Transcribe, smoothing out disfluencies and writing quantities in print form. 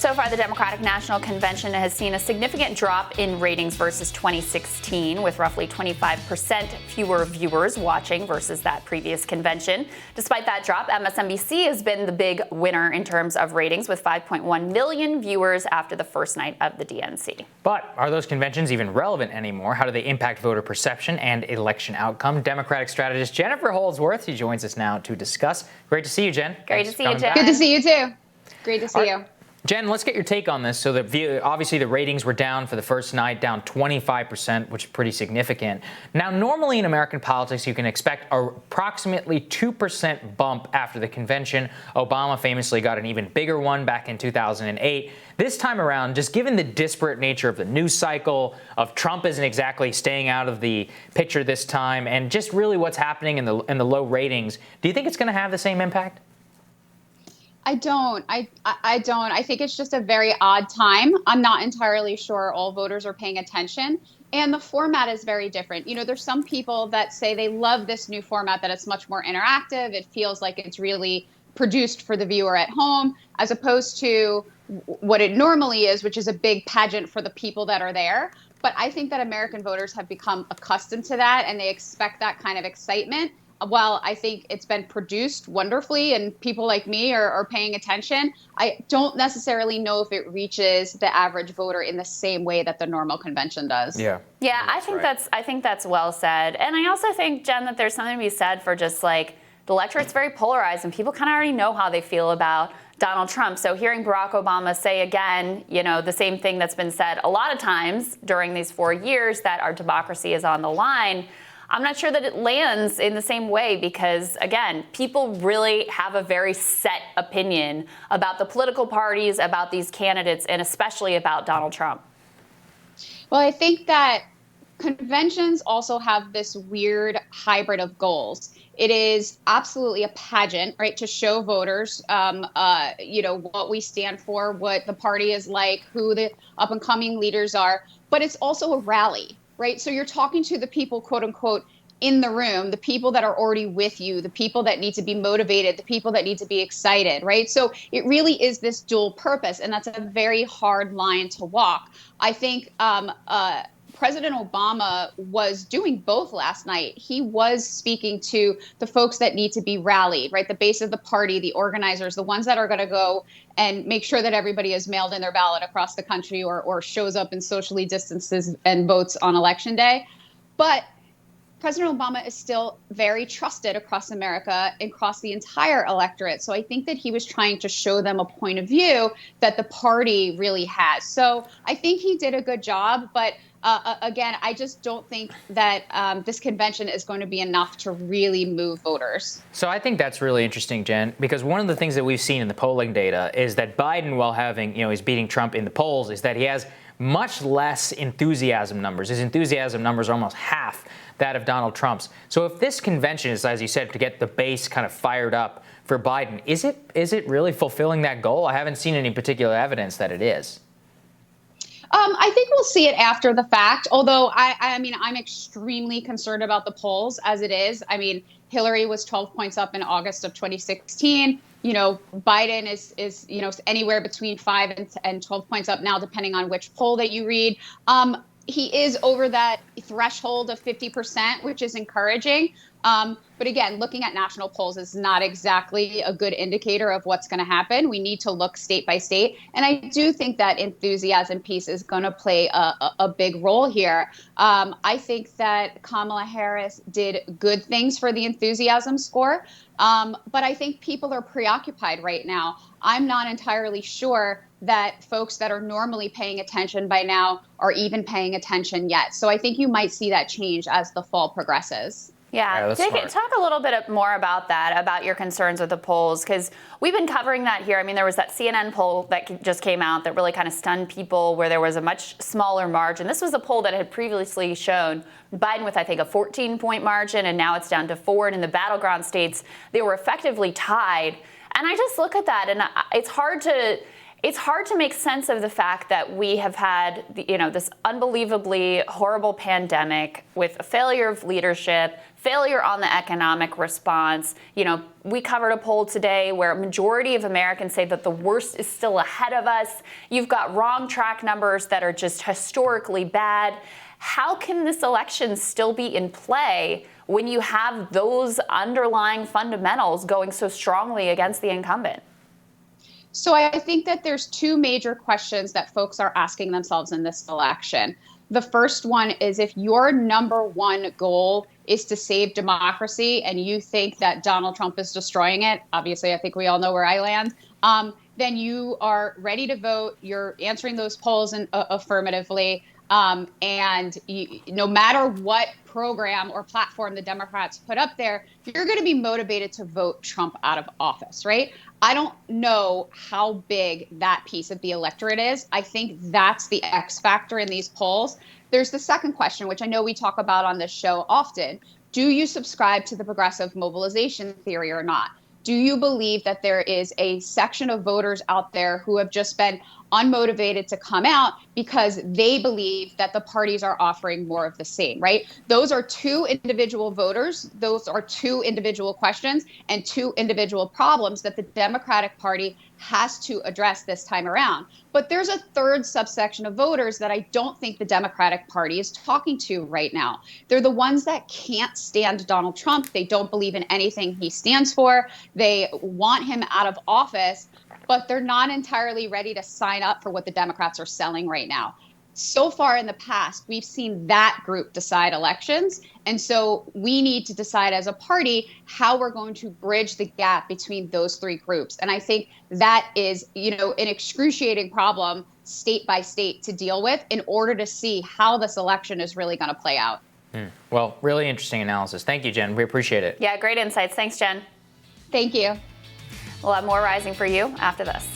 So far, the Democratic National Convention has seen a significant drop in ratings versus 2016, with roughly 25% fewer viewers watching versus that previous convention. Despite that drop, MSNBC has been the big winner in terms of ratings, with 5.1 million viewers after the first night of the DNC. But are those conventions even relevant anymore? How do they impact voter perception and election outcome? Democratic strategist Jennifer Holdsworth, she joins us now to discuss. Great to see you, Jen. Great to see you, Jen. Good to see you, too. Great to see you. Jen, let's get your take on this. So obviously the ratings were down for the first night, down 25%, which is pretty significant. Now, normally in American politics, you can expect approximately 2% bump after the convention. Obama famously got an even bigger one back in 2008. This time around, just given the disparate nature of the news cycle, of Trump isn't exactly staying out of the picture this time, and just really what's happening in the low ratings, do you think it's going to have the same impact? I don't. I don't. I think it's just a very odd time. I'm not entirely sure all voters are paying attention. And the format is very different. You know, there's some people that say they love this new format, that it's much more interactive. It feels like it's really produced for the viewer at home, as opposed to what it normally is, which is a big pageant for the people that are there. But I think that American voters have become accustomed to that, and they expect that kind of excitement. While I think it's been produced wonderfully and people like me are paying attention, I don't necessarily know if it reaches the average voter in the same way that the normal convention does. Yeah, I think that's well said. And I also think, Jen, that there's something to be said for just like the electorate's very polarized and people kind of already know how they feel about Donald Trump. So hearing Barack Obama say again, you know, the same thing that's been said a lot of times during these 4 years, that our democracy is on the line, I'm not sure that it lands in the same way because, again, people really have a very set opinion about the political parties, about these candidates, and especially about Donald Trump. Well, I think that conventions also have this weird hybrid of goals. It is absolutely a pageant, right, to show voters, you know, what we stand for, what the party is like, who the up-and-coming leaders are. But it's also a rally. Right. So you're talking to the people, quote unquote, in the room, the people that are already with you, the people that need to be motivated, the people that need to be excited. Right. So it really is this dual purpose. And that's a very hard line to walk. I think President Obama was doing both last night. He was speaking to the folks that need to be rallied, right? The base of the party, the organizers, the ones that are going to go and make sure that everybody has mailed in their ballot across the country or shows up and socially distances and votes on Election Day. But President Obama is still very trusted across America and across the entire electorate. So I think that he was trying to show them a point of view that the party really has. So I think he did a good job. But again, I just don't think that this convention is going to be enough to really move voters. So I think that's really interesting, Jen, because one of the things that we've seen in the polling data is that Biden, while having, you know, he's beating Trump in the polls, is that he has much less enthusiasm numbers. His enthusiasm numbers are almost half that of Donald Trump's. So if this convention is, as you said, to get the base kind of fired up for Biden, is it really fulfilling that goal? I haven't seen any particular evidence that it is. I think we'll see it after the fact, although I mean, I'm extremely concerned about the polls as it is. I mean, Hillary was 12 points up in August of 2016. You know, Biden is you know, anywhere between 5 and 12 points up now, depending on which poll that you read. He is over that threshold of 50%, which is encouraging. But again, looking at national polls is not exactly a good indicator of what's going to happen. We need to look state by state. And I do think that enthusiasm piece is going to play a big role here. I think that Kamala Harris did good things for the enthusiasm score. But I think people are preoccupied right now. I'm not entirely sure that folks that are normally paying attention by now are even paying attention yet. So I think you might see that change as the fall progresses. Yeah, talk a little bit more about that, about your concerns with the polls, because we've been covering that here. I mean, there was that CNN poll that just came out that really kind of stunned people, where there was a much smaller margin. This was a poll that had previously shown Biden with, I think, a 14-point margin, and now it's down to 4. And in the battleground states, they were effectively tied. And I just look at that, and it's hard to it's hard to make sense of the fact that we have had, this unbelievably horrible pandemic with a failure of leadership, failure on the economic response. We covered a poll today where a majority of Americans say that the worst is still ahead of us. You've got wrong track numbers that are just historically bad. How can this election still be in play when you have those underlying fundamentals going so strongly against the incumbent? So I think that there's two major questions that folks are asking themselves in this election. The first one is, if your number one goal is to save democracy and you think that Donald Trump is destroying it, obviously I think we all know where I land, then you are ready to vote. You're answering those polls affirmatively. And no matter what program or platform the Democrats put up there, you're going to be motivated to vote Trump out of office, right? I don't know how big that piece of the electorate is. I think that's the X factor in these polls. There's the second question, which I know we talk about on this show often. Do you subscribe to the progressive mobilization theory or not? Do you believe that there is a section of voters out there who have just been unmotivated to come out because they believe that the parties are offering more of the same, right? Those are two individual voters. Those are two individual questions and two individual problems that the Democratic Party has to address this time around. But there's a third subsection of voters that I don't think the Democratic Party is talking to right now. They're the ones that can't stand Donald Trump. They don't believe in anything he stands for. They want him out of office, but they're not entirely ready to sign up for what the Democrats are selling right now. So far in the past, we've seen that group decide elections. And so we need to decide as a party how we're going to bridge the gap between those three groups. And I think that is, an excruciating problem state by state to deal with in order to see how this election is really going to play out. Well, really interesting analysis. Thank you, Jen. We appreciate it. Yeah, great insights. Thanks, Jen. Thank you. We'll have more Rising for you after this.